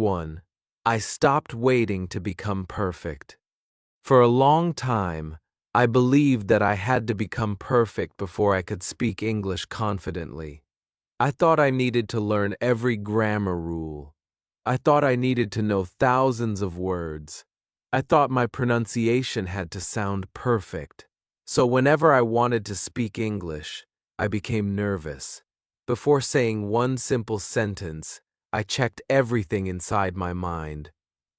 1. I stopped waiting to become perfect. For a long time, I believed that I had to become perfect before I could speak English confidently. I thought I needed to learn every grammar rule. I thought I needed to know thousands of words. I thought my pronunciation had to sound perfect. So whenever I wanted to speak English, I became nervous. Before saying one simple sentence, I checked everything inside my mind.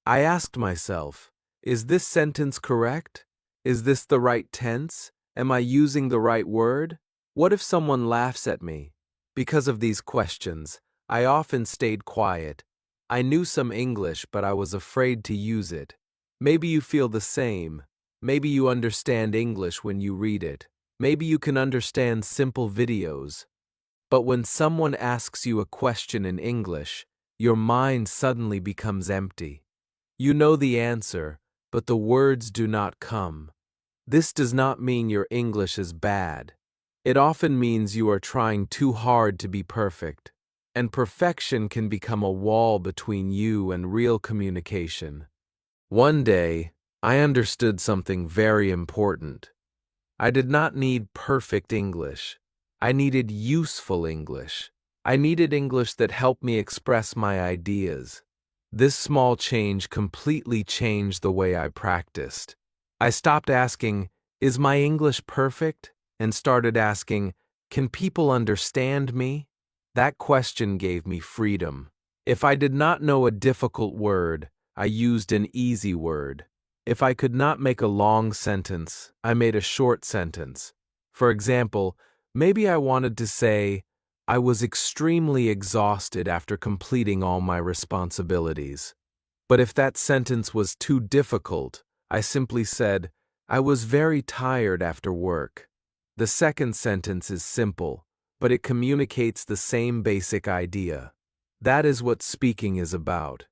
I asked myself, is this sentence correct? Is this the right tense? Am I using the right word? What if someone laughs at me? Because of these questions, I often stayed quiet. I knew some English, but I was afraid to use it. Maybe you feel the same. Maybe you understand English when you read it. Maybe you can understand simple videos. But when someone asks you a question in English, your mind suddenly becomes empty. You know the answer, but the words do not come. This does not mean your English is bad. It often means you are trying too hard to be perfect, and perfection can become a wall between you and real communication. One day, I understood something very important. I did not need perfect English. I needed useful English. I needed English that helped me express my ideas. This small change completely changed the way I practiced. I stopped asking, is my English perfect? And started asking, can people understand me? That question gave me freedom. If I did not know a difficult word, I used an easy word. If I could not make a long sentence, I made a short sentence. For example, maybe I wanted to say, I was extremely exhausted after completing all my responsibilities. But if that sentence was too difficult, I simply said, I was very tired after work. The second sentence is simple, but it communicates the same basic idea. That is what speaking is about.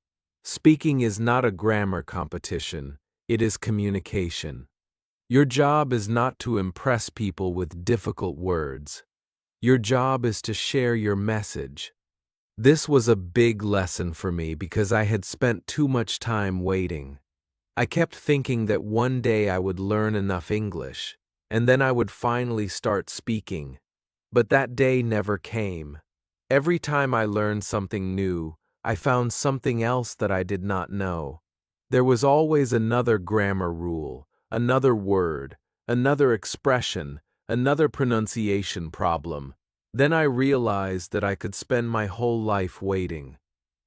Speaking is not a grammar competition, it is communication. Your job is not to impress people with difficult words. Your job is to share your message. This was a big lesson for me because I had spent too much time waiting. I kept thinking that one day I would learn enough English, and then I would finally start speaking. But that day never came. Every time I learned something new, I found something else that I did not know. There was always another grammar rule, another word, another expression, another pronunciation problem. Then I realized that I could spend my whole life waiting.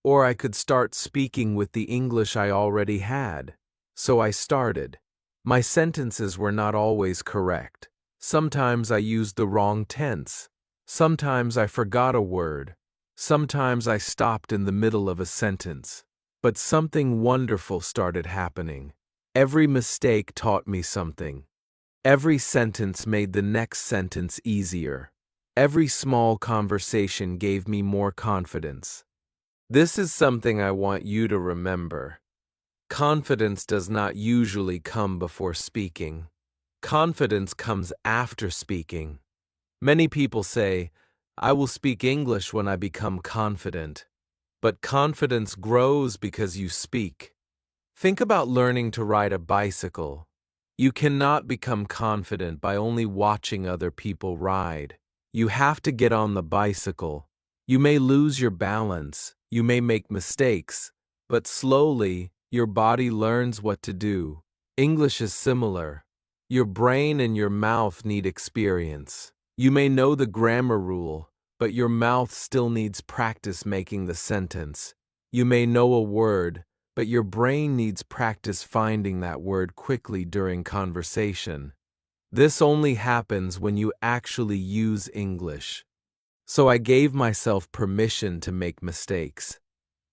Or I could start speaking with the English I already had. So I started. My sentences were not always correct. Sometimes I used the wrong tense. Sometimes I forgot a word. Sometimes I stopped in the middle of a sentence. But something wonderful started happening. Every mistake taught me something. Every sentence made the next sentence easier. Every small conversation gave me more confidence. This is something I want you to remember. Confidence does not usually come before speaking. Confidence comes after speaking. Many people say, I will speak English when I become confident. But confidence grows because you speak. Think about learning to ride a bicycle. You cannot become confident by only watching other people ride. You have to get on the bicycle. You may lose your balance, you may make mistakes, but slowly your body learns what to do. English is similar. Your brain and your mouth need experience. You may know the grammar rule, but your mouth still needs practice making the sentence. You may know a word, but your brain needs practice finding that word quickly during conversation. This only happens when you actually use English. So I gave myself permission to make mistakes.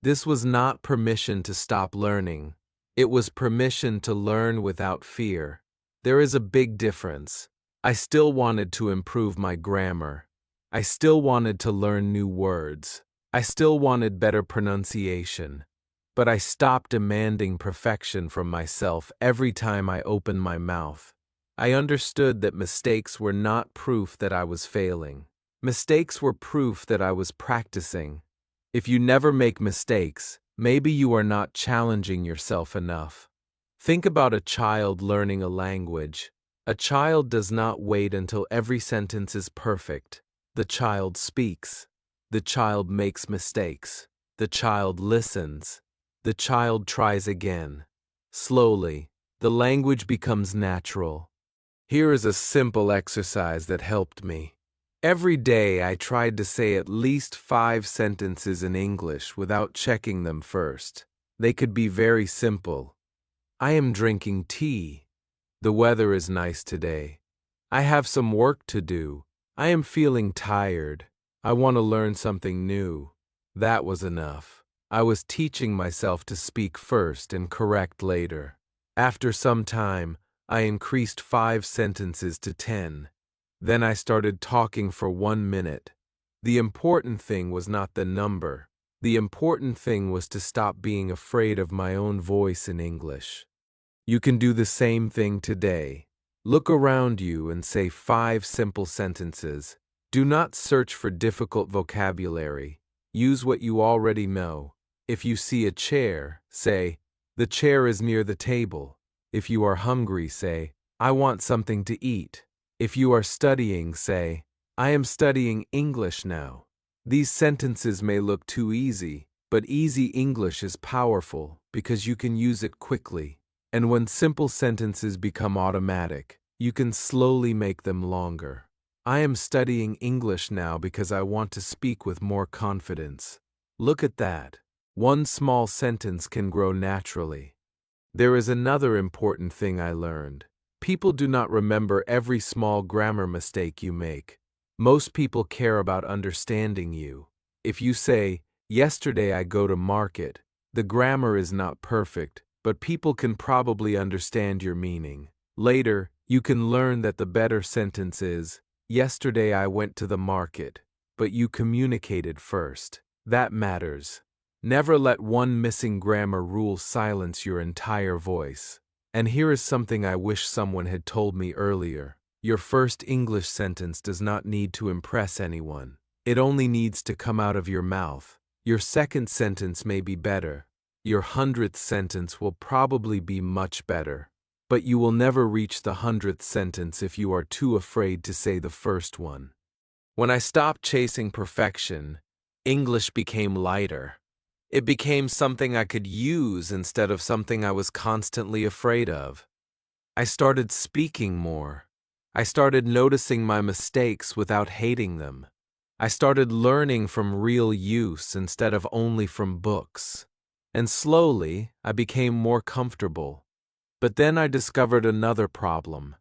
This was not permission to stop learning. It was permission to learn without fear. There is a big difference. I still wanted to improve my grammar. I still wanted to learn new words. I still wanted better pronunciation. But I stopped demanding perfection from myself every time I opened my mouth. I understood that mistakes were not proof that I was failing. Mistakes were proof that I was practicing. If you never make mistakes, Maybe you are not challenging yourself enough. Think about a child learning a language. A child does not wait until every sentence is perfect. The child speaks. The child makes mistakes. The child listens. The child tries again. Slowly, the language becomes natural. Here is a simple exercise that helped me. Every day I tried to say at least 5 sentences in English without checking them first. They could be very simple. I am drinking tea. The weather is nice today. I have some work to do. I am feeling tired. I want to learn something new. That was enough. I was teaching myself to speak first and correct later. After some time, I increased 5 sentences to 10. Then I started talking for 1 minute. The important thing was not the number. The important thing was to stop being afraid of my own voice in English. You can do the same thing today. Look around you and say 5 simple sentences. Do not search for difficult vocabulary. Use what you already know. If you see a chair, say, "The chair is near the table." If you are hungry, say, "I want something to eat." If you are studying, say, "I am studying English now." These sentences may look too easy, but easy English is powerful because you can use it quickly. And when simple sentences become automatic, you can slowly make them longer. I am studying English now because I want to speak with more confidence. Look at that. One small sentence can grow naturally. There is another important thing I learned. People do not remember every small grammar mistake you make. Most people care about understanding you. If you say, "Yesterday I go to market," the grammar is not perfect, but people can probably understand your meaning. Later, you can learn that the better sentence is, "Yesterday I went to the market," but you communicated first. That matters. Never let one missing grammar rule silence your entire voice. And here is something I wish someone had told me earlier. Your first English sentence does not need to impress anyone. It only needs to come out of your mouth. Your second sentence may be better. Your 100th sentence will probably be much better. But you will never reach the 100th sentence if you are too afraid to say the first one. When I stopped chasing perfection, English became lighter. It became something I could use instead of something I was constantly afraid of. I started speaking more. I started noticing my mistakes without hating them. I started learning from real use instead of only from books. And slowly, I became more comfortable. But then I discovered another problem.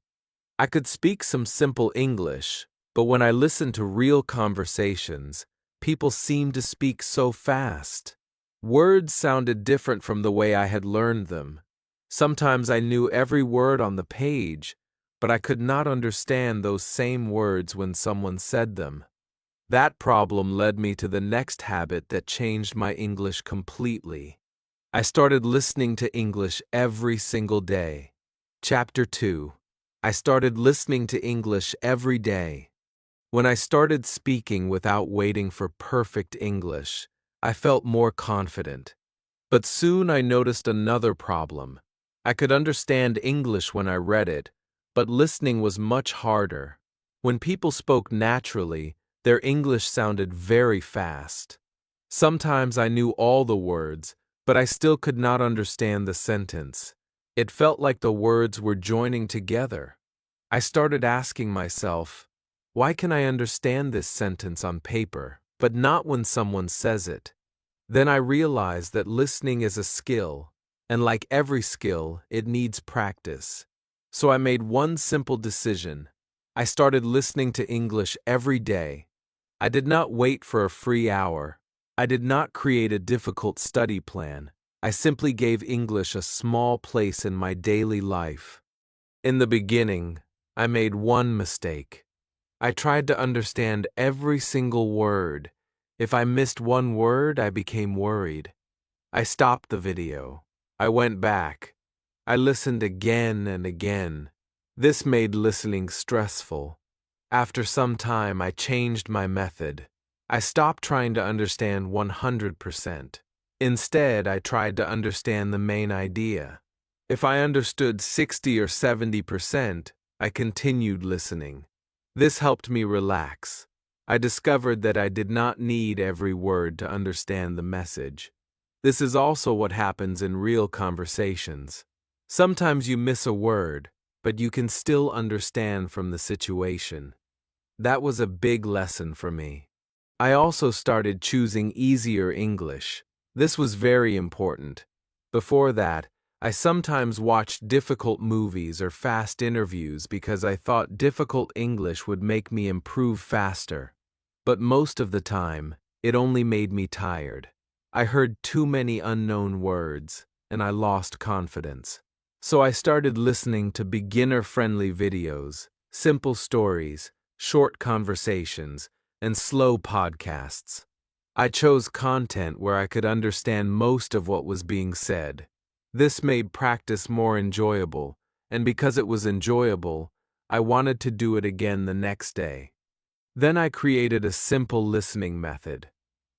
I could speak some simple English, but when I listened to real conversations, people seemed to speak so fast. Words sounded different from the way I had learned them. Sometimes I knew every word on the page, but I could not understand those same words when someone said them. That problem led me to the next habit that changed my English completely. I started listening to English every single day. Chapter 2. I started listening to English every day. When I started speaking without waiting for perfect English, I felt more confident. But soon I noticed another problem. I could understand English when I read it, but listening was much harder. When people spoke naturally, their English sounded very fast. Sometimes I knew all the words, but I still could not understand the sentence. It felt like the words were joining together. I started asking myself, why can I understand this sentence on paper, but not when someone says it? Then I realized that listening is a skill, and like every skill, it needs practice. So I made one simple decision. I started listening to English every day. I did not wait for a free hour. I did not create a difficult study plan. I simply gave English a small place in my daily life. In the beginning, I made one mistake. I tried to understand every single word. If I missed one word, I became worried. I stopped the video. I went back. I listened again and again. This made listening stressful. After some time, I changed my method. I stopped trying to understand 100%. Instead, I tried to understand the main idea. If I understood 60 or 70%, I continued listening. This helped me relax. I discovered that I did not need every word to understand the message. This is also what happens in real conversations. Sometimes you miss a word, but you can still understand from the situation. That was a big lesson for me. I also started choosing easier English. This was very important. Before that, I sometimes watched difficult movies or fast interviews because I thought difficult English would make me improve faster. But most of the time, it only made me tired. I heard too many unknown words, and I lost confidence. So I started listening to beginner-friendly videos, simple stories, short conversations, and slow podcasts. I chose content where I could understand most of what was being said. This made practice more enjoyable, and because it was enjoyable, I wanted to do it again the next day. Then I created a simple listening method.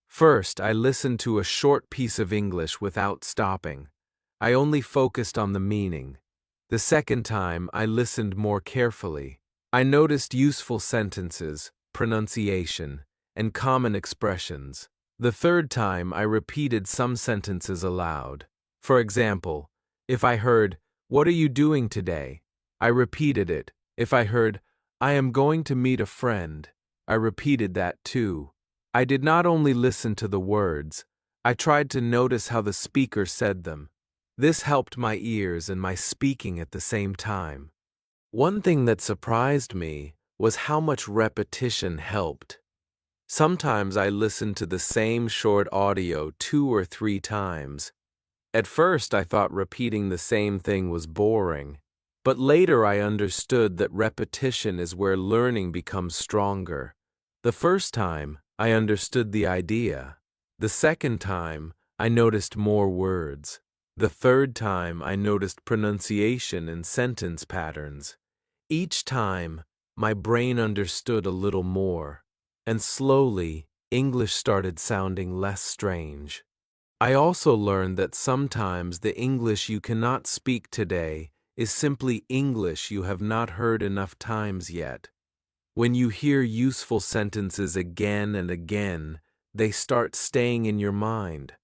First, I listened to a short piece of English without stopping. I only focused on the meaning. The second time, I listened more carefully. I noticed useful sentences, pronunciation, and common expressions. The third time, I repeated some sentences aloud. For example, if I heard, "What are you doing today?" I repeated it. If I heard, "I am going to meet a friend," I repeated that too. I did not only listen to the words, I tried to notice how the speaker said them. This helped my ears and my speaking at the same time. One thing that surprised me was how much repetition helped. Sometimes I listened to the same short audio 2 or 3 times. At first, I thought repeating the same thing was boring, but later I understood that repetition is where learning becomes stronger. The first time, I understood the idea. The second time, I noticed more words. The third time, I noticed pronunciation and sentence patterns. Each time, my brain understood a little more, and slowly, English started sounding less strange. I also learned that sometimes the English you cannot speak today is simply English you have not heard enough times yet. When you hear useful sentences again and again, they start staying in your mind.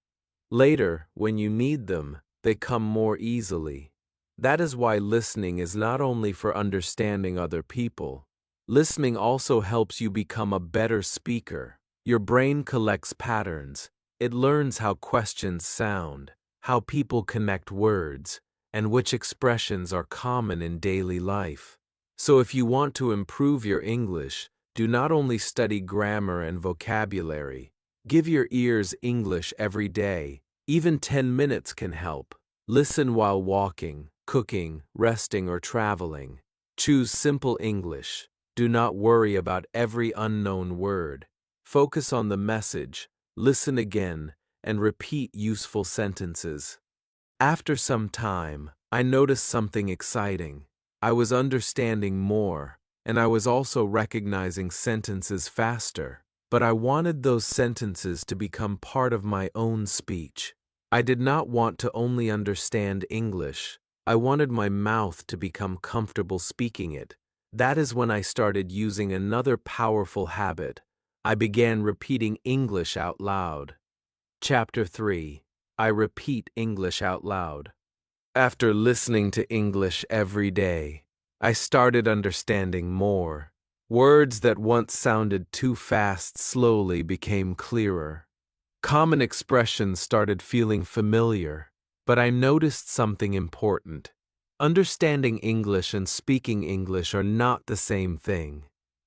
Later, when you need them, they come more easily. That is why listening is not only for understanding other people. Listening also helps you become a better speaker. Your brain collects patterns. It learns how questions sound, how people connect words, and which expressions are common in daily life. So if you want to improve your English, do not only study grammar and vocabulary. Give your ears English every day. Even 10 minutes can help. Listen while walking, cooking, resting, or traveling. Choose simple English. Do not worry about every unknown word. Focus on the message, listen again, and repeat useful sentences. After some time, I noticed something exciting. I was understanding more, and I was also recognizing sentences faster. But I wanted those sentences to become part of my own speech. I did not want to only understand English. I wanted my mouth to become comfortable speaking it. That is when I started using another powerful habit. I began repeating English out loud. Chapter 3. I repeat English out loud. After listening to English every day, I started understanding more. Words that once sounded too fast slowly became clearer. Common expressions started feeling familiar, but I noticed something important. Understanding English and speaking English are not the same thing.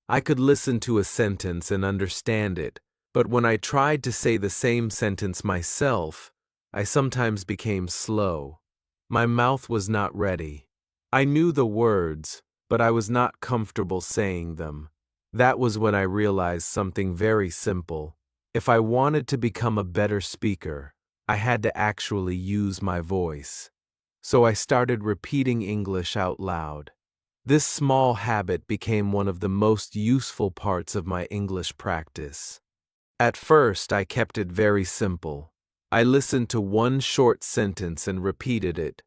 I could listen to a sentence and understand it, but when I tried to say the same sentence myself, I sometimes became slow. My mouth was not ready. I knew the words, but I was not comfortable saying them. That was when I realized something very simple. If I wanted to become a better speaker, I had to actually use my voice. So I started repeating English out loud. This small habit became one of the most useful parts of my English practice. At first, I kept it very simple. I listened to one short sentence and repeated it.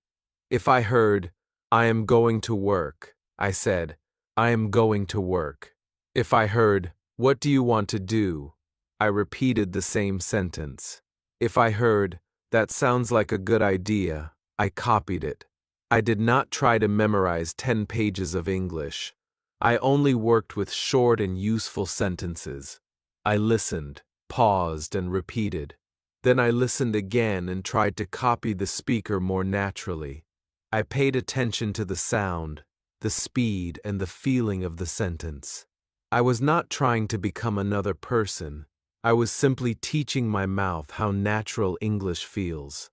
If I heard, "I am going to work," I said, "I am going to work." If I heard, "What do you want to do?" I repeated the same sentence. If I heard, "That sounds like a good idea," I copied it. I did not try to memorize 10 pages of English. I only worked with short and useful sentences. I listened, paused, and repeated. Then I listened again and tried to copy the speaker more naturally. I paid attention to the sound, the speed, and the feeling of the sentence. I was not trying to become another person. I was simply teaching my mouth how natural English feels.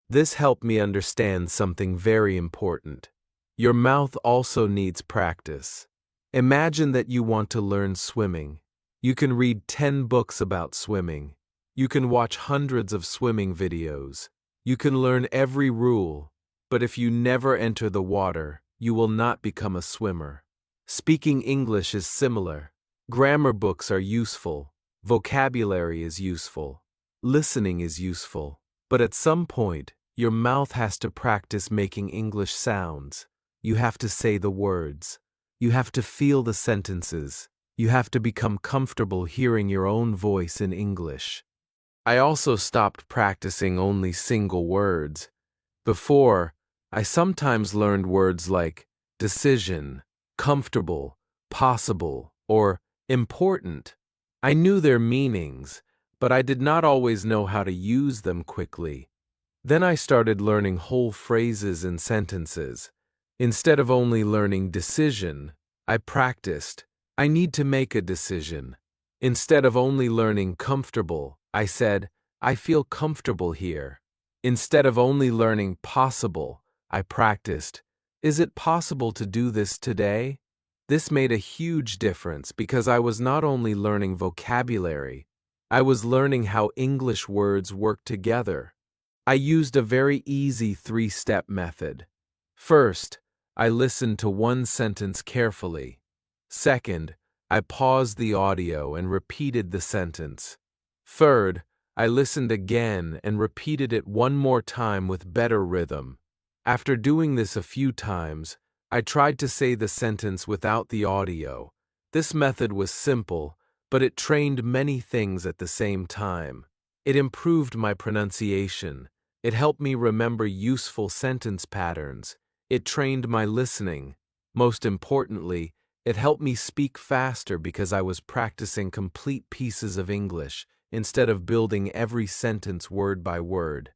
This helped me understand something very important. Your mouth also needs practice. Imagine that you want to learn swimming. You can read 10 books about swimming. You can watch hundreds of swimming videos. You can learn every rule, but if you never enter the water, you will not become a swimmer. Speaking English is similar. Grammar books are useful. Vocabulary is useful. Listening is useful. But at some point, your mouth has to practice making English sounds. You have to say the words. You have to feel the sentences. You have to become comfortable hearing your own voice in English. I also stopped practicing only single words. Before, I sometimes learned words like decision, comfortable, possible, or important. I knew their meanings, but I did not always know how to use them quickly. Then I started learning whole phrases and sentences. Instead of only learning decision, I practiced, "I need to make a decision." Instead of only learning comfortable, I said, "I feel comfortable here." Instead of only learning possible, I practiced, "Is it possible to do this today?" This made a huge difference because I was not only learning vocabulary, I was learning how English words work together. I used a very easy 3-step method. First, I listened to one sentence carefully. Second, I paused the audio and repeated the sentence. Third, I listened again and repeated it one more time with better rhythm. After doing this a few times, I tried to say the sentence without the audio. This method was simple, but it trained many things at the same time. It improved my pronunciation. It helped me remember useful sentence patterns. It trained my listening. Most importantly, it helped me speak faster because I was practicing complete pieces of English instead of building every sentence word by word.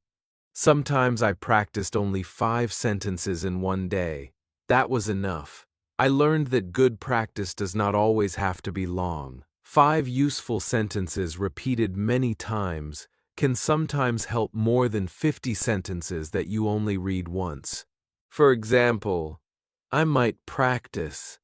Sometimes I practiced only 5 sentences in one day. That was enough. I learned that good practice does not always have to be long. 5 useful sentences repeated many times can sometimes help more than 50 sentences that you only read once. For example, I might practice,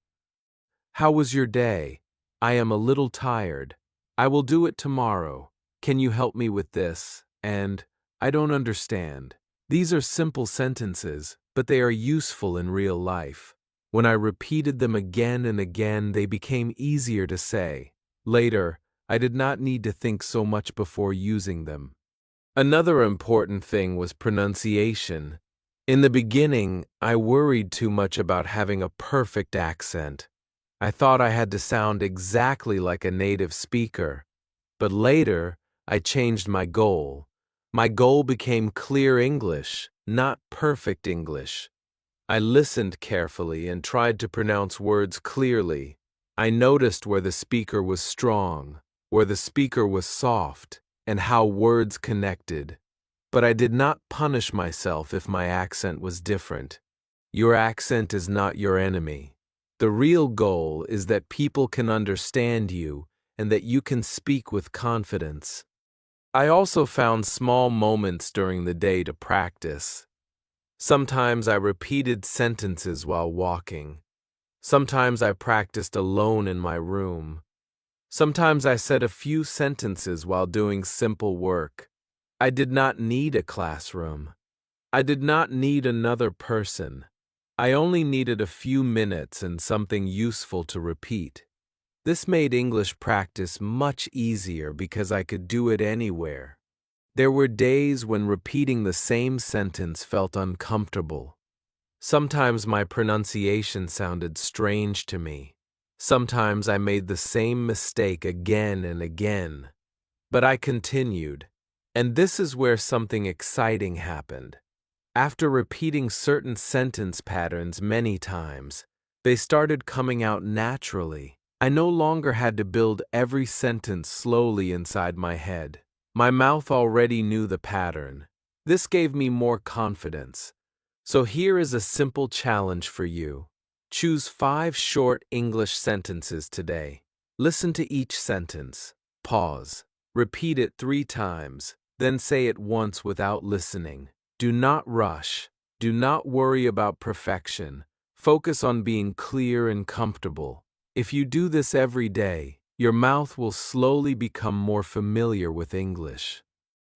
"How was your day? I am a little tired. I will do it tomorrow. Can you help me with this?" And, "I don't understand." These are simple sentences, but they are useful in real life. When I repeated them again and again, they became easier to say. Later, I did not need to think so much before using them. Another important thing was pronunciation. In the beginning, I worried too much about having a perfect accent. I thought I had to sound exactly like a native speaker. But later, I changed my goal. My goal became clear English, not perfect English. I listened carefully and tried to pronounce words clearly. I noticed where the speaker was strong, where the speaker was soft, and how words connected. But I did not punish myself if my accent was different. Your accent is not your enemy. The real goal is that people can understand you and that you can speak with confidence. I also found small moments during the day to practice. Sometimes I repeated sentences while walking. Sometimes I practiced alone in my room. Sometimes I said a few sentences while doing simple work. I did not need a classroom. I did not need another person. I only needed a few minutes and something useful to repeat. This made English practice much easier because I could do it anywhere. There were days when repeating the same sentence felt uncomfortable. Sometimes my pronunciation sounded strange to me. Sometimes I made the same mistake again and again. But I continued. And this is where something exciting happened. After repeating certain sentence patterns many times, they started coming out naturally. I no longer had to build every sentence slowly inside my head. My mouth already knew the pattern. This gave me more confidence. So here is a simple challenge for you. Choose 5 short English sentences today. Listen to each sentence. Pause. Repeat it 3 times, then say it once without listening. Do not rush. Do not worry about perfection. Focus on being clear and comfortable. If you do this every day, your mouth will slowly become more familiar with English.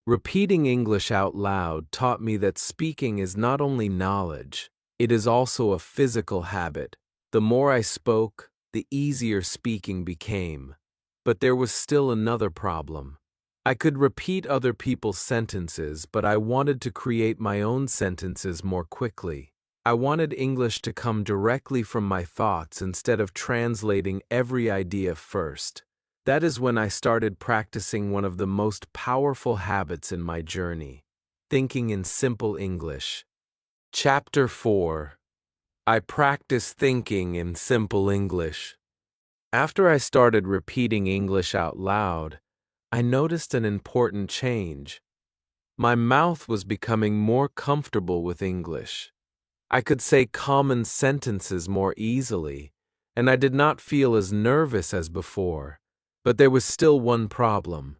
Repeating English out loud taught me that speaking is not only knowledge, it is also a physical habit. The more I spoke, the easier speaking became. But there was still another problem. I could repeat other people's sentences, but I wanted to create my own sentences more quickly. I wanted English to come directly from my thoughts instead of translating every idea first. That is when I started practicing one of the most powerful habits in my journey, thinking in simple English. Chapter 4. I practice thinking in simple English. After I started repeating English out loud, I noticed an important change. My mouth was becoming more comfortable with English. I could say common sentences more easily, and I did not feel as nervous as before. But there was still one problem.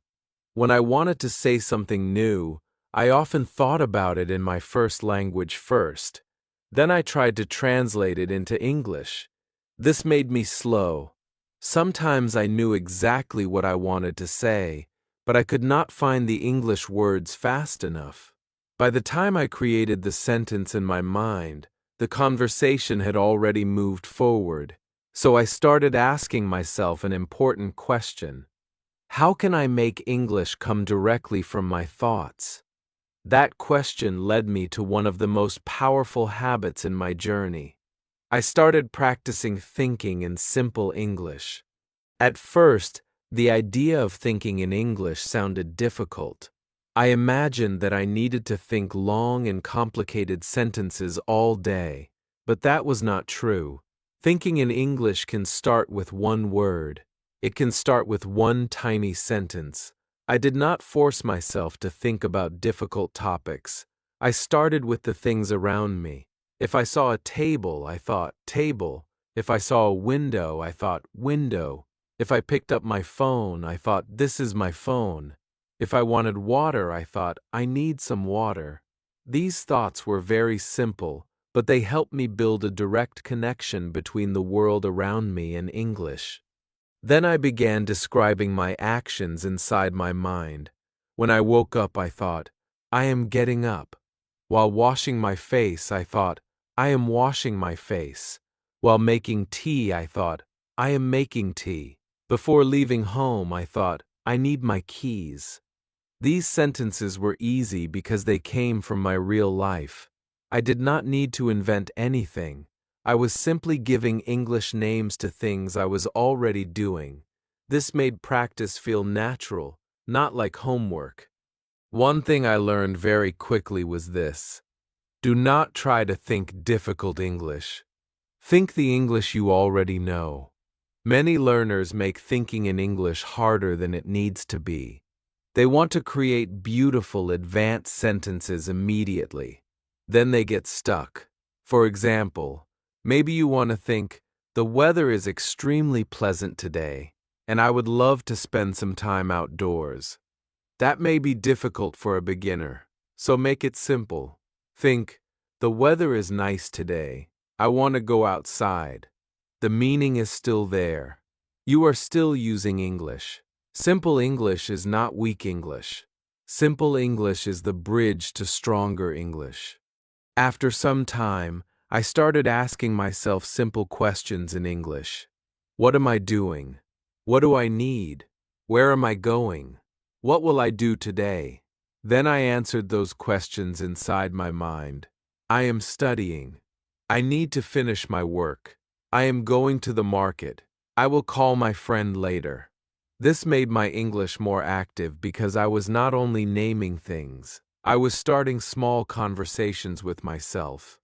When I wanted to say something new, I often thought about it in my first language first. Then I tried to translate it into English. This made me slow. Sometimes I knew exactly what I wanted to say, but I could not find the English words fast enough. By the time I created the sentence in my mind, the conversation had already moved forward. So I started asking myself an important question. How can I make English come directly from my thoughts? That question led me to one of the most powerful habits in my journey. I started practicing thinking in simple English. At first, the idea of thinking in English sounded difficult. I imagined that I needed to think long and complicated sentences all day, but that was not true. Thinking in English can start with one word. It can start with one tiny sentence. I did not force myself to think about difficult topics. I started with the things around me. If I saw a table, I thought, table. If I saw a window, I thought, window. If I picked up my phone, I thought, this is my phone. If I wanted water, I thought, I need some water. These thoughts were very simple, but they helped me build a direct connection between the world around me and English. Then I began describing my actions inside my mind. When I woke up, I thought, I am getting up. While washing my face, I thought, I am washing my face. While making tea, I thought, I am making tea. Before leaving home, I thought, I need my keys. These sentences were easy because they came from my real life. I did not need to invent anything. I was simply giving English names to things I was already doing. This made practice feel natural, not like homework. One thing I learned very quickly was this. Do not try to think difficult English. Think the English you already know. Many learners make thinking in English harder than it needs to be. They want to create beautiful, advanced sentences immediately. Then they get stuck. For example, maybe you want to think, the weather is extremely pleasant today, and I would love to spend some time outdoors. That may be difficult for a beginner, so make it simple. Think, the weather is nice today. I want to go outside. The meaning is still there. You are still using English. Simple English is not weak English. Simple English is the bridge to stronger English. After some time, I started asking myself simple questions in English. What am I doing? What do I need? Where am I going? What will I do today? Then I answered those questions inside my mind. I am studying. I need to finish my work. I am going to the market. I will call my friend later. This made my English more active because I was not only naming things, I was starting small conversations with myself.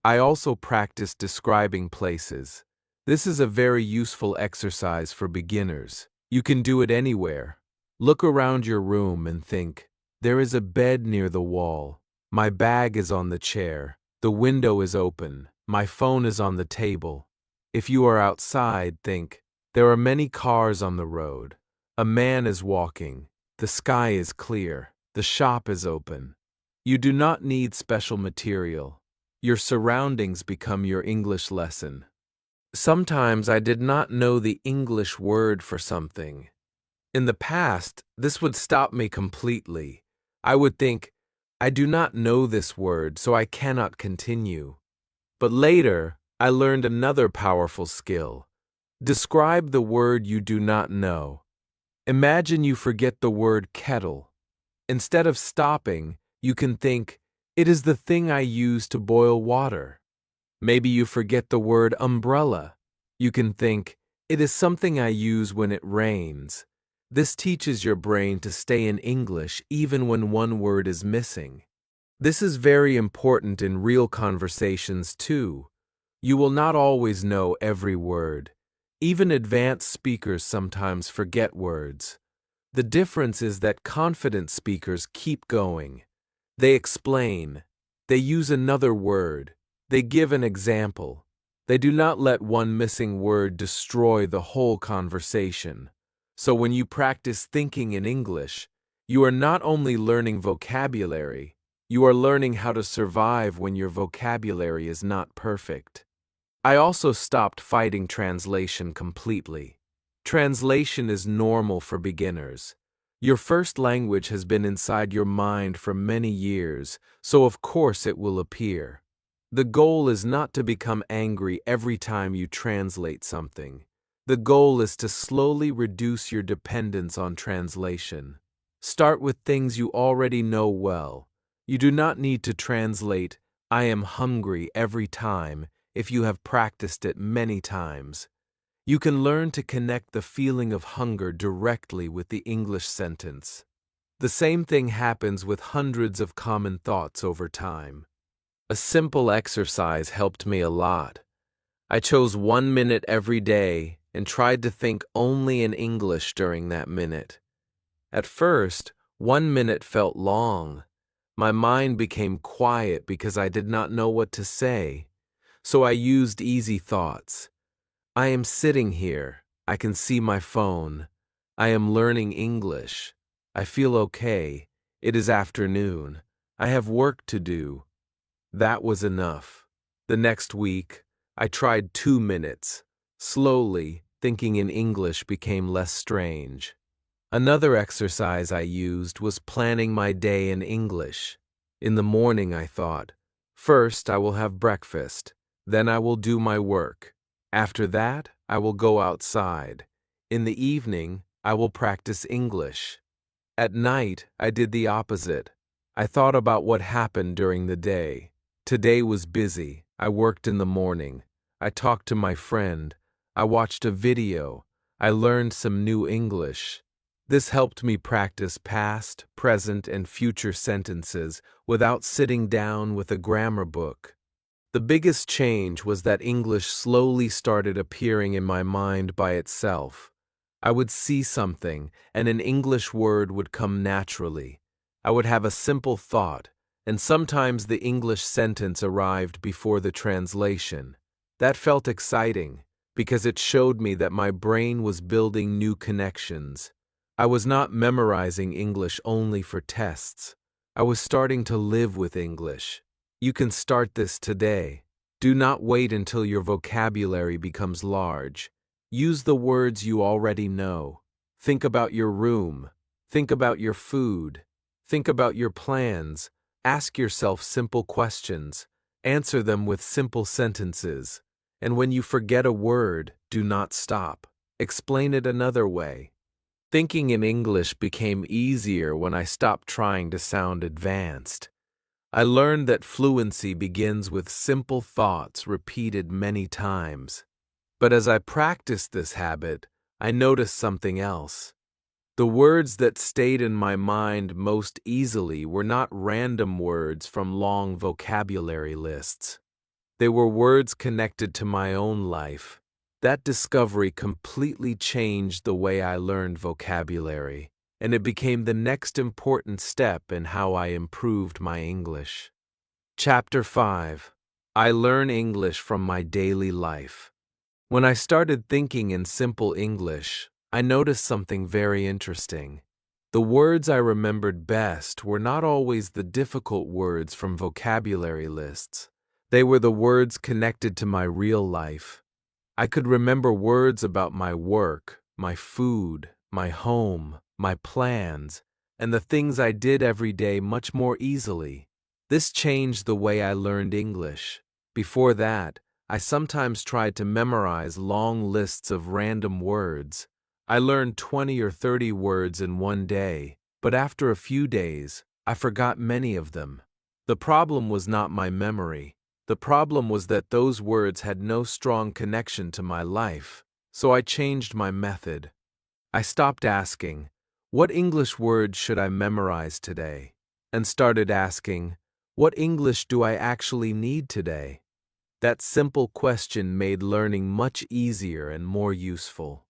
I also practiced describing places. This is a very useful exercise for beginners. You can do it anywhere. Look around your room and think, there is a bed near the wall. My bag is on the chair. The window is open. My phone is on the table. If you are outside, think, there are many cars on the road. A man is walking. The sky is clear. The shop is open. You do not need special material. Your surroundings become your English lesson. Sometimes I did not know the English word for something. In the past, this would stop me completely. I would think, I do not know this word, so I cannot continue. But later, I learned another powerful skill. Describe the word you do not know. Imagine you forget the word kettle. Instead of stopping, you can think, it is the thing I use to boil water. Maybe you forget the word umbrella. You can think, it is something I use when it rains. This teaches your brain to stay in English even when one word is missing. This is very important in real conversations too. You will not always know every word. Even advanced speakers sometimes forget words. The difference is that confident speakers keep going. They explain. They use another word. They give an example. They do not let one missing word destroy the whole conversation. So when you practice thinking in English, you are not only learning vocabulary, you are learning how to survive when your vocabulary is not perfect. I also stopped fighting translation completely. Translation is normal for beginners. Your first language has been inside your mind for many years, so of course it will appear. The goal is not to become angry every time you translate something. The goal is to slowly reduce your dependence on translation. Start with things you already know well. You do not need to translate, I am hungry every time, if you have practiced it many times. You can learn to connect the feeling of hunger directly with the English sentence. The same thing happens with hundreds of common thoughts over time. A simple exercise helped me a lot. I chose 1 minute every day and tried to think only in English during that minute. At first, 1 minute felt long. My mind became quiet because I did not know what to say. So I used easy thoughts. I am sitting here. I can see my phone. I am learning English. I feel okay. It is afternoon. I have work to do. That was enough. The next week, I tried 2 minutes. Slowly, thinking in English became less strange. Another exercise I used was planning my day in English. In the morning, I thought, first I will have breakfast, then I will do my work. After that, I will go outside. In the evening, I will practice English. At night, I did the opposite. I thought about what happened during the day. Today was busy. I worked in the morning. I talked to my friend. I watched a video. I learned some new English. This helped me practice past, present, and future sentences without sitting down with a grammar book. The biggest change was that English slowly started appearing in my mind by itself. I would see something, and an English word would come naturally. I would have a simple thought, and sometimes the English sentence arrived before the translation. That felt exciting, because it showed me that my brain was building new connections. I was not memorizing English only for tests. I was starting to live with English. You can start this today. Do not wait until your vocabulary becomes large. Use the words you already know. Think about your room. Think about your food. Think about your plans. Ask yourself simple questions. Answer them with simple sentences. And when you forget a word, do not stop. Explain it another way. Thinking in English became easier when I stopped trying to sound advanced. I learned that fluency begins with simple thoughts repeated many times. But as I practiced this habit, I noticed something else. The words that stayed in my mind most easily were not random words from long vocabulary lists. They were words connected to my own life. That discovery completely changed the way I learned vocabulary, and it became the next important step in how I improved my English. Chapter 5. I learn English from my daily life. When I started thinking in simple English, I noticed something very interesting. The words I remembered best were not always the difficult words from vocabulary lists. They were the words connected to my real life. I could remember words about my work, my food, my home, my plans, and the things I did every day much more easily. This changed the way I learned English. Before that, I sometimes tried to memorize long lists of random words. I learned 20 or 30 words in one day, but after a few days, I forgot many of them. The problem was not my memory. The problem was that those words had no strong connection to my life, so I changed my method. I stopped asking, "What English words should I memorize today?" and started asking, "What English do I actually need today?" That simple question made learning much easier and more useful.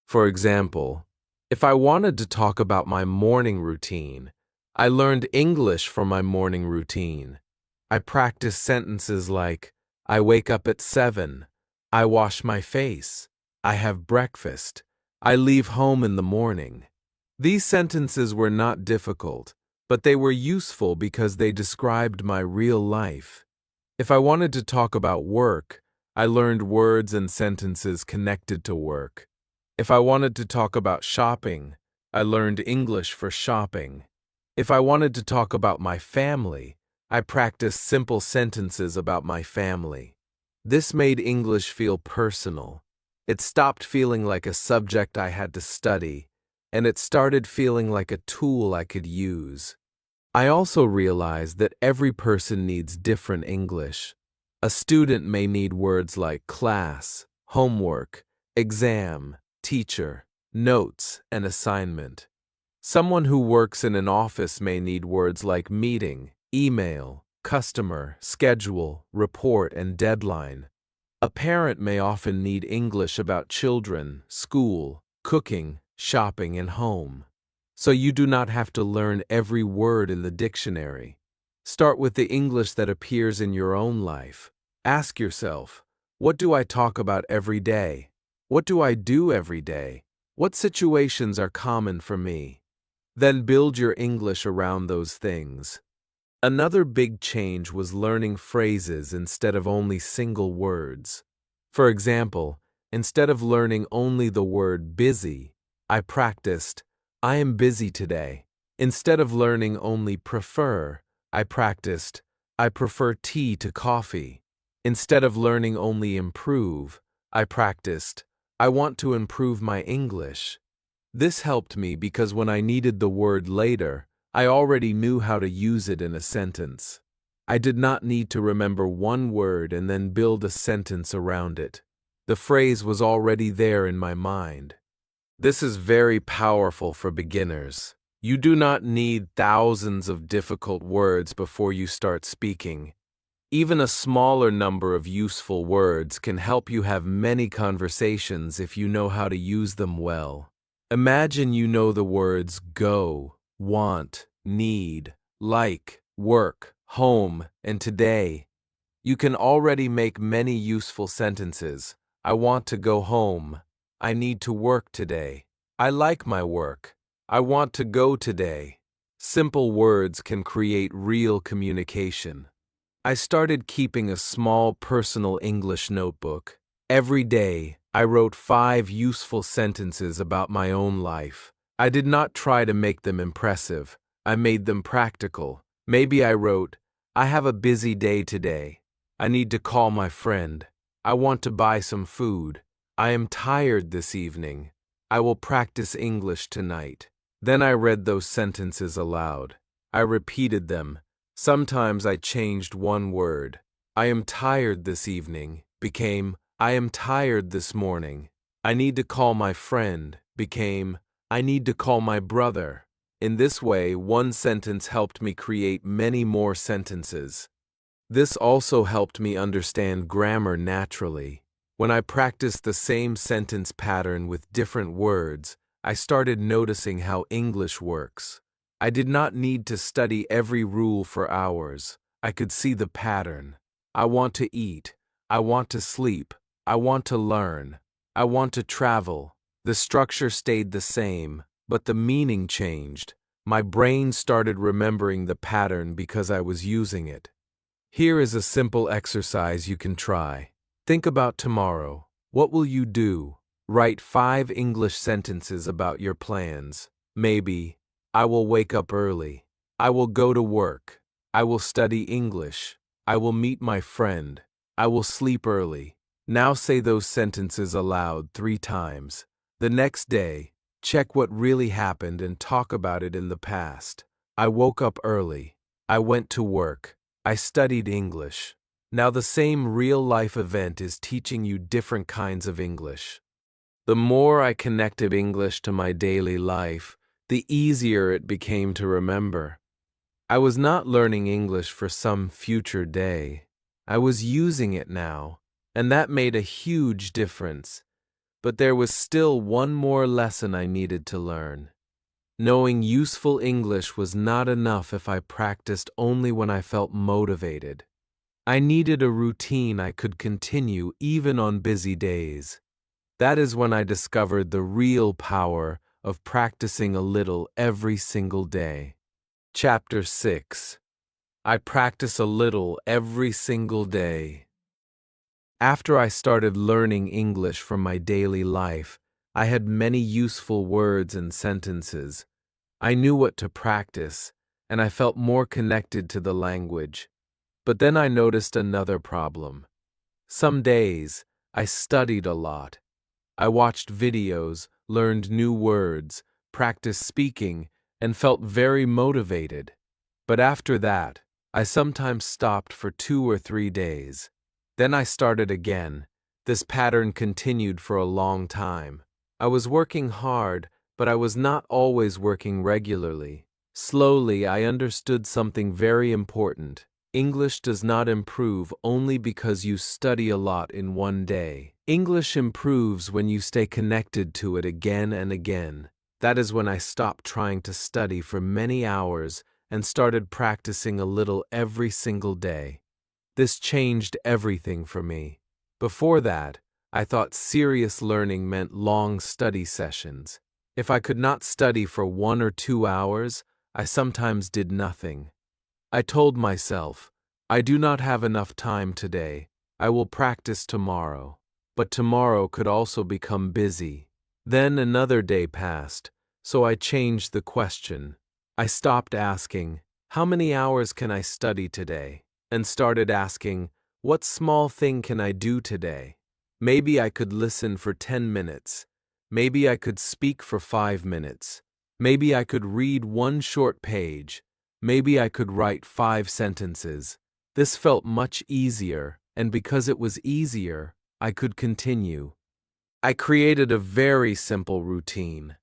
For example, if I wanted to talk about my morning routine, I learned English from my morning routine. I practiced sentences like, I wake up at 7, I wash my face, I have breakfast, I leave home in the morning. These sentences were not difficult, but they were useful because they described my real life. If I wanted to talk about work, I learned words and sentences connected to work. If I wanted to talk about shopping, I learned English for shopping. If I wanted to talk about my family, I practiced simple sentences about my family. This made English feel personal. It stopped feeling like a subject I had to study, and it started feeling like a tool I could use. I also realized that every person needs different English. A student may need words like class, homework, exam, teacher, notes, and assignment. Someone who works in an office may need words like meeting, email, customer, schedule, report, and deadline. A parent may often need English about children, school, cooking, shopping, and home. So you do not have to learn every word in the dictionary. Start with the English that appears in your own life. Ask yourself, what do I talk about every day? What do I do every day? What situations are common for me? Then build your English around those things. Another big change was learning phrases instead of only single words. For example, instead of learning only the word busy, I practiced, I am busy today. Instead of learning only prefer, I practiced, I prefer tea to coffee. Instead of learning only improve, I practiced, I want to improve my English. This helped me because when I needed the word later, I already knew how to use it in a sentence. I did not need to remember one word and then build a sentence around it. The phrase was already there in my mind. This is very powerful for beginners. You do not need thousands of difficult words before you start speaking. Even a smaller number of useful words can help you have many conversations if you know how to use them well. Imagine you know the words go, want, need, like, work, home, and today. You can already make many useful sentences. I want to go home. I need to work today. I like my work. I want to go today. Simple words can create real communication. I started keeping a small personal English notebook. Every day, I wrote 5 useful sentences about my own life. I did not try to make them impressive. I made them practical. Maybe I wrote, I have a busy day today. I need to call my friend. I want to buy some food. I am tired this evening. I will practice English tonight. Then I read those sentences aloud. I repeated them. Sometimes I changed one word. I am tired this evening became I am tired this morning. I need to call my friend became I need to call my brother. In this way, one sentence helped me create many more sentences. This also helped me understand grammar naturally. When I practiced the same sentence pattern with different words, I started noticing how English works. I did not need to study every rule for hours. I could see the pattern. I want to eat. I want to sleep. I want to learn. I want to travel. The structure stayed the same, but the meaning changed. My brain started remembering the pattern because I was using it. Here is a simple exercise you can try. Think about tomorrow. What will you do? Write 5 English sentences about your plans. Maybe, I will wake up early. I will go to work. I will study English. I will meet my friend. I will sleep early. Now say those sentences aloud 3 times. The next day, check what really happened and talk about it in the past. I woke up early. I went to work. I studied English. Now the same real-life event is teaching you different kinds of English. The more I connected English to my daily life, the easier it became to remember. I was not learning English for some future day. I was using it now, and that made a huge difference. But there was still one more lesson I needed to learn. Knowing useful English was not enough if I practiced only when I felt motivated. I needed a routine I could continue even on busy days. That is when I discovered the real power of practicing a little every single day. Chapter 6. I practice a little every single day. After I started learning English from my daily life, I had many useful words and sentences. I knew what to practice, and I felt more connected to the language. But then I noticed another problem. Some days, I studied a lot. I watched videos, learned new words, practiced speaking, and felt very motivated. But after that, I sometimes stopped for 2 or 3 days. Then I started again. This pattern continued for a long time. I was working hard, but I was not always working regularly. Slowly, I understood something very important. English does not improve only because you study a lot in one day. English improves when you stay connected to it again and again. That is when I stopped trying to study for many hours and started practicing a little every single day. This changed everything for me. Before that, I thought serious learning meant long study sessions. If I could not study for 1 or 2 hours, I sometimes did nothing. I told myself, I do not have enough time today. I will practice tomorrow. But tomorrow could also become busy. Then another day passed, so I changed the question. I stopped asking, how many hours can I study today? And started asking, what small thing can I do today? Maybe I could listen for 10 minutes. Maybe I could speak for 5 minutes. Maybe I could read 1 short page. Maybe I could write 5 sentences. This felt much easier, and because it was easier, I could continue. I created a very simple routine.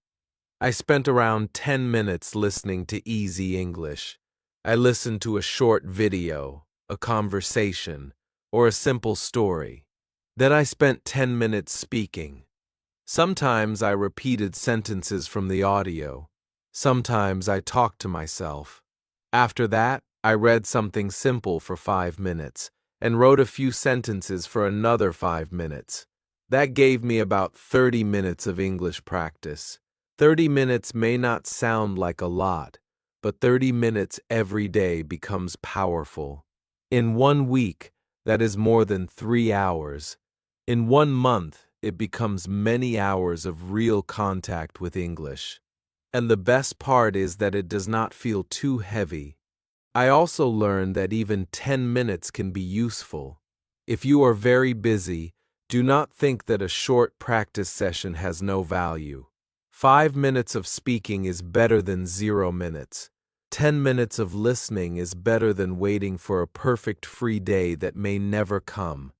I spent around 10 minutes listening to easy English. I listened to a short video, a conversation, or a simple story. Then I spent 10 minutes speaking. Sometimes I repeated sentences from the audio. Sometimes I talked to myself. After that, I read something simple for 5 minutes and wrote a few sentences for another 5 minutes. That gave me about 30 minutes of English practice. 30 minutes may not sound like a lot, but 30 minutes every day becomes powerful. In 1 week, that is more than 3 hours. In 1 month, it becomes many hours of real contact with English. And the best part is that it does not feel too heavy. I also learned that even 10 minutes can be useful. If you are very busy, do not think that a short practice session has no value. 5 minutes of speaking is better than 0 minutes. 10 minutes of listening is better than waiting for a perfect free day that may never come.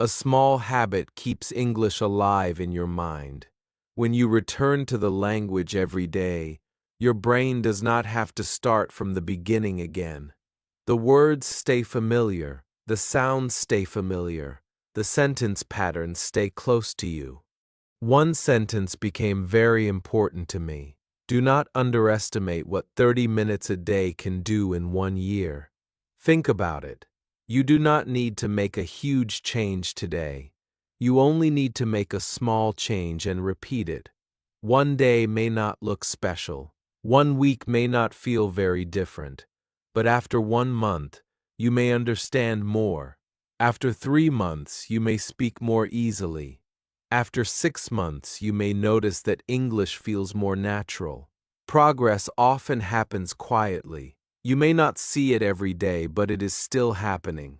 A small habit keeps English alive in your mind. When you return to the language every day, your brain does not have to start from the beginning again. The words stay familiar, the sounds stay familiar, the sentence patterns stay close to you. One sentence became very important to me. Do not underestimate what 30 minutes a day can do in 1 year. Think about it. You do not need to make a huge change today. You only need to make a small change and repeat it. One day may not look special. 1 week may not feel very different. But after 1 month, you may understand more. After 3 months, you may speak more easily. After 6 months, you may notice that English feels more natural. Progress often happens quietly. You may not see it every day, but it is still happening.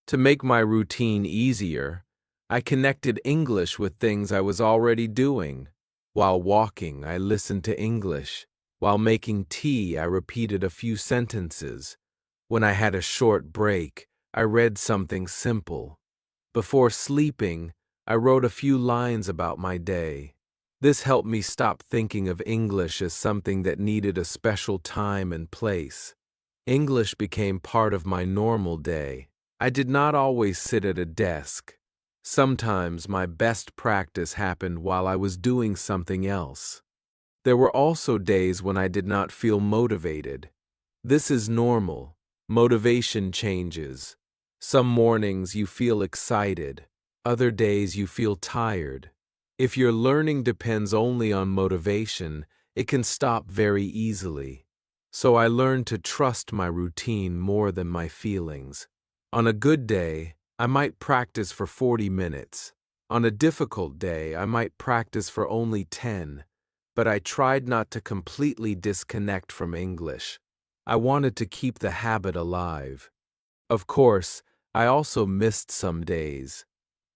To make my routine easier, I connected English with things I was already doing. While walking, I listened to English. While making tea, I repeated a few sentences. When I had a short break, I read something simple. Before sleeping, I wrote a few lines about my day. This helped me stop thinking of English as something that needed a special time and place. English became part of my normal day. I did not always sit at a desk. Sometimes my best practice happened while I was doing something else. There were also days when I did not feel motivated. This is normal. Motivation changes. Some mornings you feel excited. Other days you feel tired. If your learning depends only on motivation, it can stop very easily. So I learned to trust my routine more than my feelings. On a good day, I might practice for 40 minutes. On a difficult day, I might practice for only 10. But I tried not to completely disconnect from English. I wanted to keep the habit alive. Of course, I also missed some days.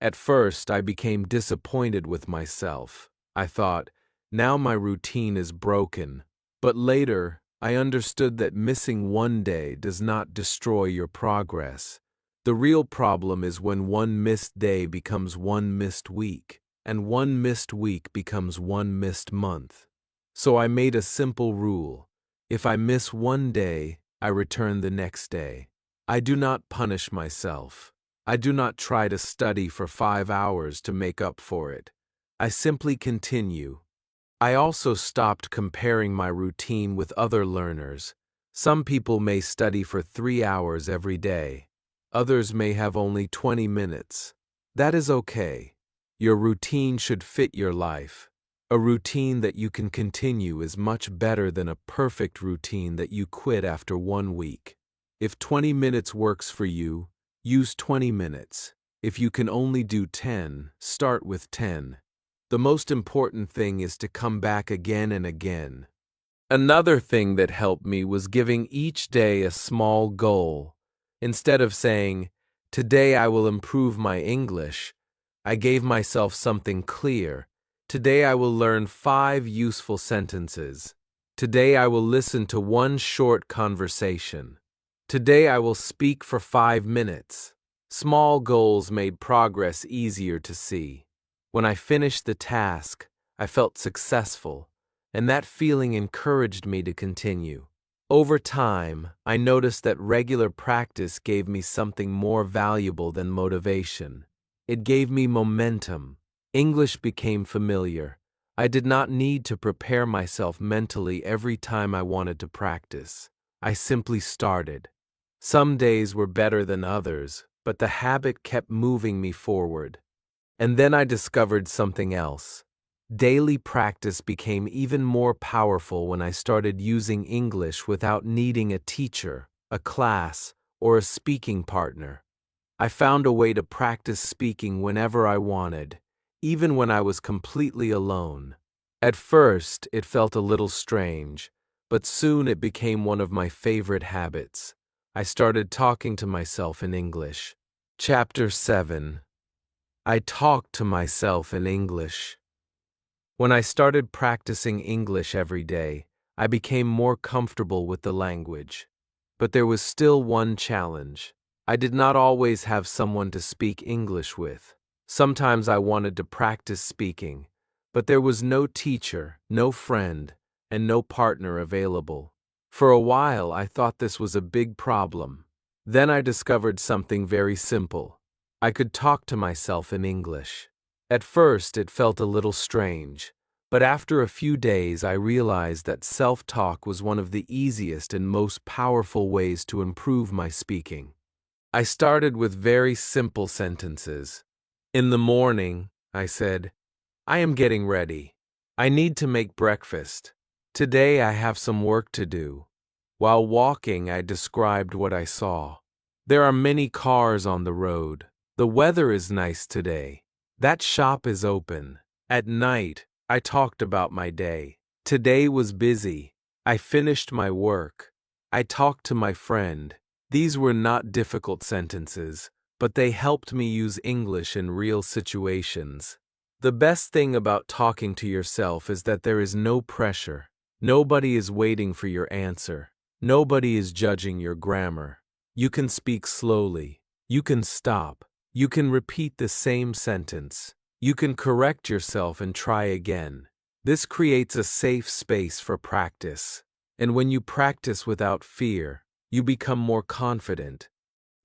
At first, I became disappointed with myself. I thought, now my routine is broken. But later, I understood that missing one day does not destroy your progress. The real problem is when one missed day becomes one missed week, and one missed week becomes one missed month. So I made a simple rule. If I miss one day, I return the next day. I do not punish myself. I do not try to study for 5 hours to make up for it. I simply continue. I also stopped comparing my routine with other learners. Some people may study for 3 hours every day. Others may have only 20 minutes. That is okay. Your routine should fit your life. A routine that you can continue is much better than a perfect routine that you quit after 1 week. If 20 minutes works for you, use 20 minutes. If you can only do 10, start with 10. The most important thing is to come back again and again. Another thing that helped me was giving each day a small goal. Instead of saying, "Today I will improve my English," I gave myself something clear. Today I will learn 5 useful sentences. Today I will listen to one short conversation. Today I will speak for 5 minutes. Small goals made progress easier to see. When I finished the task, I felt successful, and that feeling encouraged me to continue. Over time, I noticed that regular practice gave me something more valuable than motivation. It gave me momentum. English became familiar. I did not need to prepare myself mentally every time I wanted to practice. I simply started. Some days were better than others, but the habit kept moving me forward. And then I discovered something else. Daily practice became even more powerful when I started using English without needing a teacher, a class, or a speaking partner. I found a way to practice speaking whenever I wanted, even when I was completely alone. At first, it felt a little strange, but soon it became one of my favorite habits. I started talking to myself in English. Chapter 7. I talk to myself in English. When I started practicing English every day, I became more comfortable with the language. But there was still one challenge. I did not always have someone to speak English with. Sometimes I wanted to practice speaking, but there was no teacher, no friend, and no partner available. For a while, I thought this was a big problem. Then I discovered something very simple. I could talk to myself in English. At first, it felt a little strange, but after a few days, I realized that self-talk was one of the easiest and most powerful ways to improve my speaking. I started with very simple sentences. In the morning, I said, I am getting ready. I need to make breakfast. Today I have some work to do. While walking, I described what I saw. There are many cars on the road. The weather is nice today. That shop is open. At night, I talked about my day. Today was busy. I finished my work. I talked to my friend. These were not difficult sentences, but they helped me use English in real situations. The best thing about talking to yourself is that there is no pressure. Nobody is waiting for your answer. Nobody is judging your grammar. You can speak slowly. You can stop. You can repeat the same sentence. You can correct yourself and try again. This creates a safe space for practice. And when you practice without fear, you become more confident.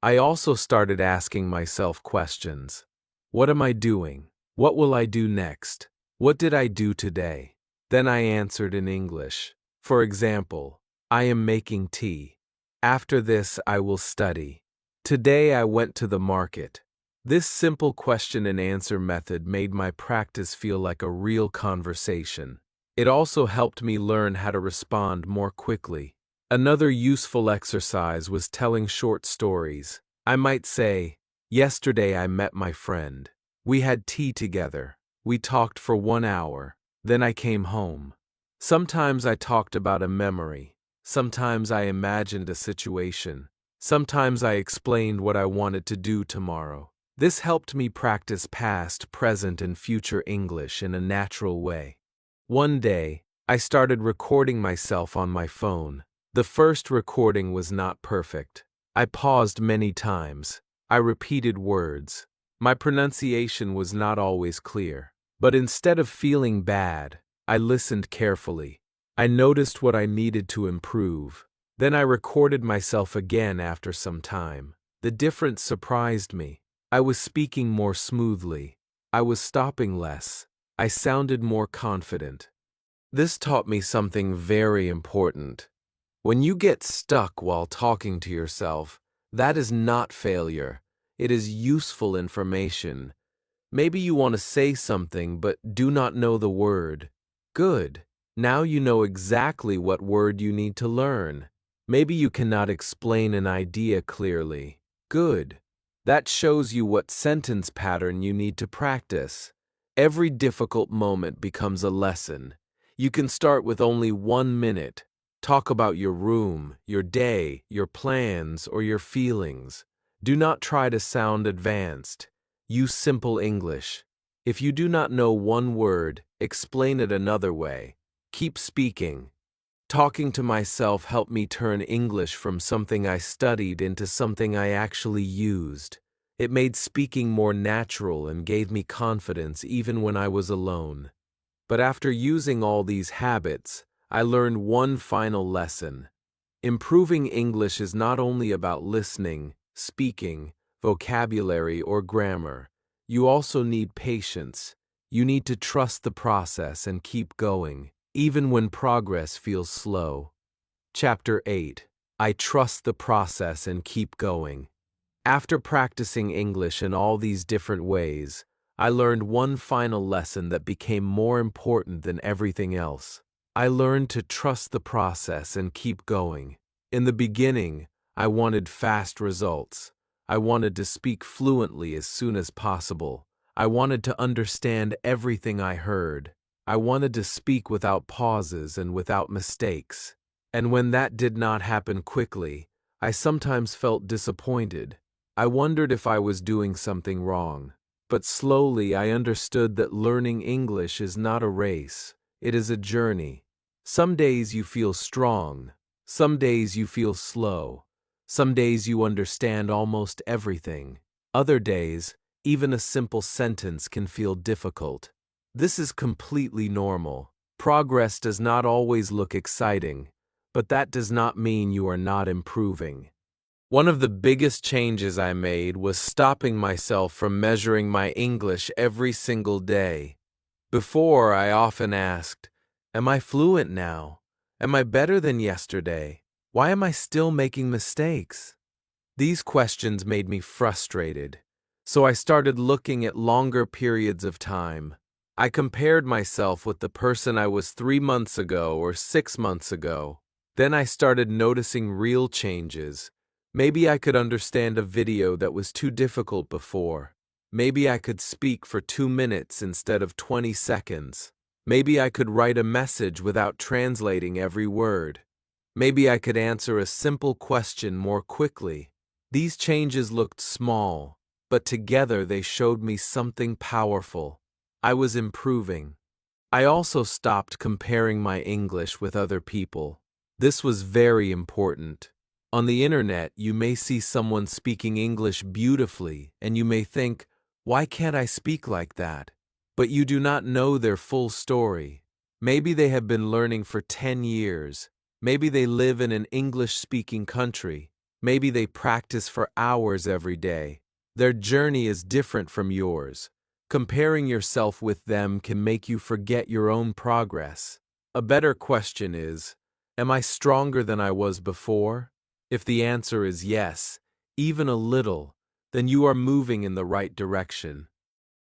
I also started asking myself questions. What am I doing? What will I do next? What did I do today? Then I answered in English. For example, I am making tea. After this, I will study. Today I went to the market. This simple question and answer method made my practice feel like a real conversation. It also helped me learn how to respond more quickly. Another useful exercise was telling short stories. I might say, yesterday I met my friend. We had tea together. We talked for 1 hour. Then I came home. Sometimes I talked about a memory. Sometimes I imagined a situation. Sometimes I explained what I wanted to do tomorrow. This helped me practice past, present, and future English in a natural way. One day, I started recording myself on my phone. The first recording was not perfect. I paused many times. I repeated words. My pronunciation was not always clear. But instead of feeling bad, I listened carefully. I noticed what I needed to improve. Then I recorded myself again after some time. The difference surprised me. I was speaking more smoothly. I was stopping less. I sounded more confident. This taught me something very important. When you get stuck while talking to yourself, that is not failure. It is useful information. Maybe you want to say something but do not know the word. Good. Now you know exactly what word you need to learn. Maybe you cannot explain an idea clearly. Good. That shows you what sentence pattern you need to practice. Every difficult moment becomes a lesson. You can start with only 1 minute. Talk about your room, your day, your plans, or your feelings. Do not try to sound advanced. Use simple English. If you do not know one word, explain it another way. Keep speaking. Talking to myself helped me turn English from something I studied into something I actually used. It made speaking more natural and gave me confidence even when I was alone. But after using all these habits, I learned one final lesson. Improving English is not only about listening, speaking, vocabulary, or grammar. You also need patience. You need to trust the process and keep going, even when progress feels slow. Chapter 8. I trust the process and keep going. After practicing English in all these different ways, I learned one final lesson that became more important than everything else. I learned to trust the process and keep going. In the beginning, I wanted fast results. I wanted to speak fluently as soon as possible. I wanted to understand everything I heard. I wanted to speak without pauses and without mistakes. And when that did not happen quickly, I sometimes felt disappointed. I wondered if I was doing something wrong. But slowly I understood that learning English is not a race, it is a journey. Some days you feel strong, some days you feel slow, some days you understand almost everything. Other days, even a simple sentence can feel difficult. This is completely normal. Progress does not always look exciting, but that does not mean you are not improving. One of the biggest changes I made was stopping myself from measuring my English every single day. Before, I often asked, "Am I fluent now? Am I better than yesterday? Why am I still making mistakes?" These questions made me frustrated, so I started looking at longer periods of time. I compared myself with the person I was 3 months ago or 6 months ago. Then I started noticing real changes. Maybe I could understand a video that was too difficult before. Maybe I could speak for 2 minutes instead of 20 seconds. Maybe I could write a message without translating every word. Maybe I could answer a simple question more quickly. These changes looked small, but together they showed me something powerful. I was improving. I also stopped comparing my English with other people. This was very important. On the internet, you may see someone speaking English beautifully, and you may think, "Why can't I speak like that?" But you do not know their full story. Maybe they have been learning for 10 years. Maybe they live in an English-speaking country. Maybe they practice for hours every day. Their journey is different from yours. Comparing yourself with them can make you forget your own progress. A better question is, am I stronger than I was before? If the answer is yes, even a little, then you are moving in the right direction.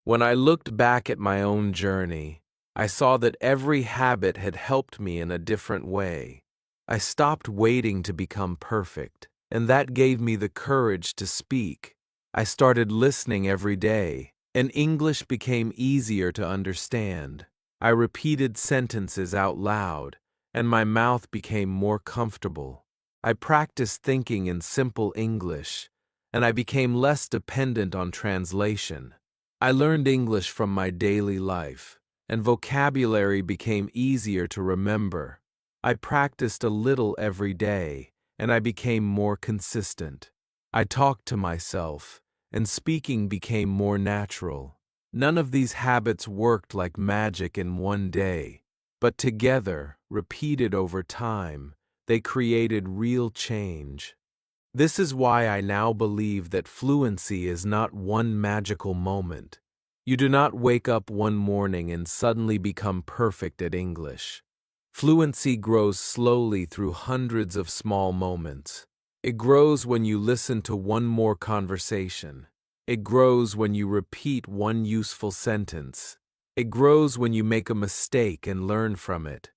When I looked back at my own journey, I saw that every habit had helped me in a different way. I stopped waiting to become perfect, and that gave me the courage to speak. I started listening every day, and English became easier to understand. I repeated sentences out loud, and my mouth became more comfortable. I practiced thinking in simple English, and I became less dependent on translation. I learned English from my daily life, and vocabulary became easier to remember. I practiced a little every day, and I became more consistent. I talked to myself, and speaking became more natural. None of these habits worked like magic in one day, but together, repeated over time, they created real change. This is why I now believe that fluency is not one magical moment. You do not wake up one morning and suddenly become perfect at English. Fluency grows slowly through hundreds of small moments. It grows when you listen to one more conversation. It grows when you repeat one useful sentence. It grows when you make a mistake and learn from it.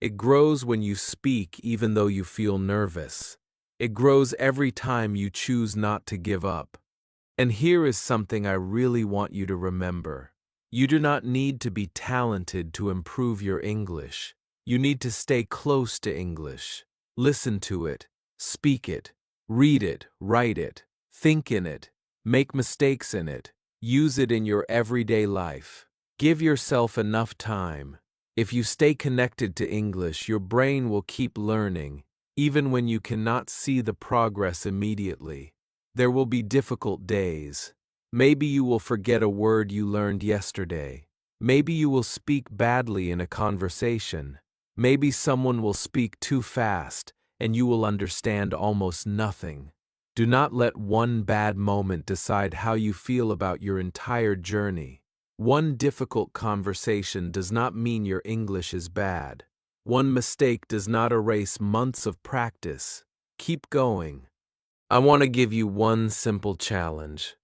It grows when you speak even though you feel nervous. It grows every time you choose not to give up. And here is something I really want you to remember. You do not need to be talented to improve your English. You need to stay close to English. Listen to it, speak it, read it, write it, think in it, make mistakes in it, use it in your everyday life. Give yourself enough time. If you stay connected to English, your brain will keep learning, even when you cannot see the progress immediately. There will be difficult days. Maybe you will forget a word you learned yesterday. Maybe you will speak badly in a conversation. Maybe someone will speak too fast, and you will understand almost nothing. Do not let one bad moment decide how you feel about your entire journey. One difficult conversation does not mean your English is bad. One mistake does not erase months of practice. Keep going. I want to give you one simple challenge.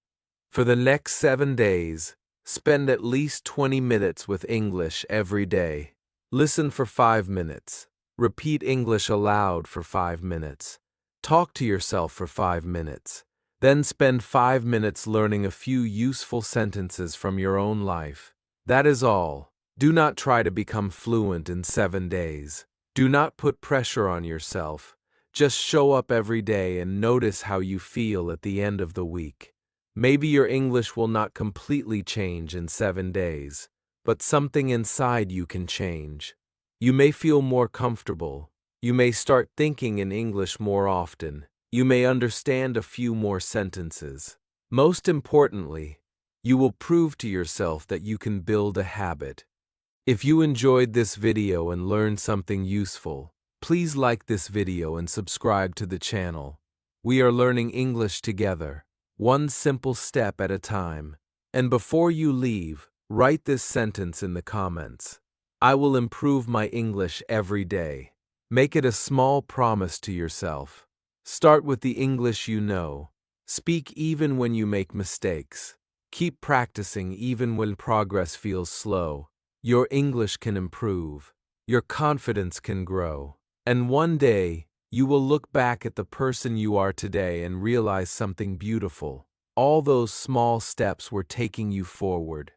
For the next 7 days, spend at least 20 minutes with English every day. Listen for 5 minutes. Repeat English aloud for 5 minutes. Talk to yourself for 5 minutes. Then spend 5 minutes learning a few useful sentences from your own life. That is all. Do not try to become fluent in 7 days. Do not put pressure on yourself. Just show up every day and notice how you feel at the end of the week. Maybe your English will not completely change in 7 days, but something inside you can change. You may feel more comfortable. You may start thinking in English more often. You may understand a few more sentences. Most importantly, you will prove to yourself that you can build a habit. If you enjoyed this video and learned something useful, please like this video and subscribe to the channel. We are learning English together, one simple step at a time. And before you leave, write this sentence in the comments. I will improve my English every day. Make it a small promise to yourself. Start with the English you know. Speak even when you make mistakes. Keep practicing even when progress feels slow. Your English can improve. Your confidence can grow. And one day, you will look back at the person you are today and realize something beautiful. All those small steps were taking you forward.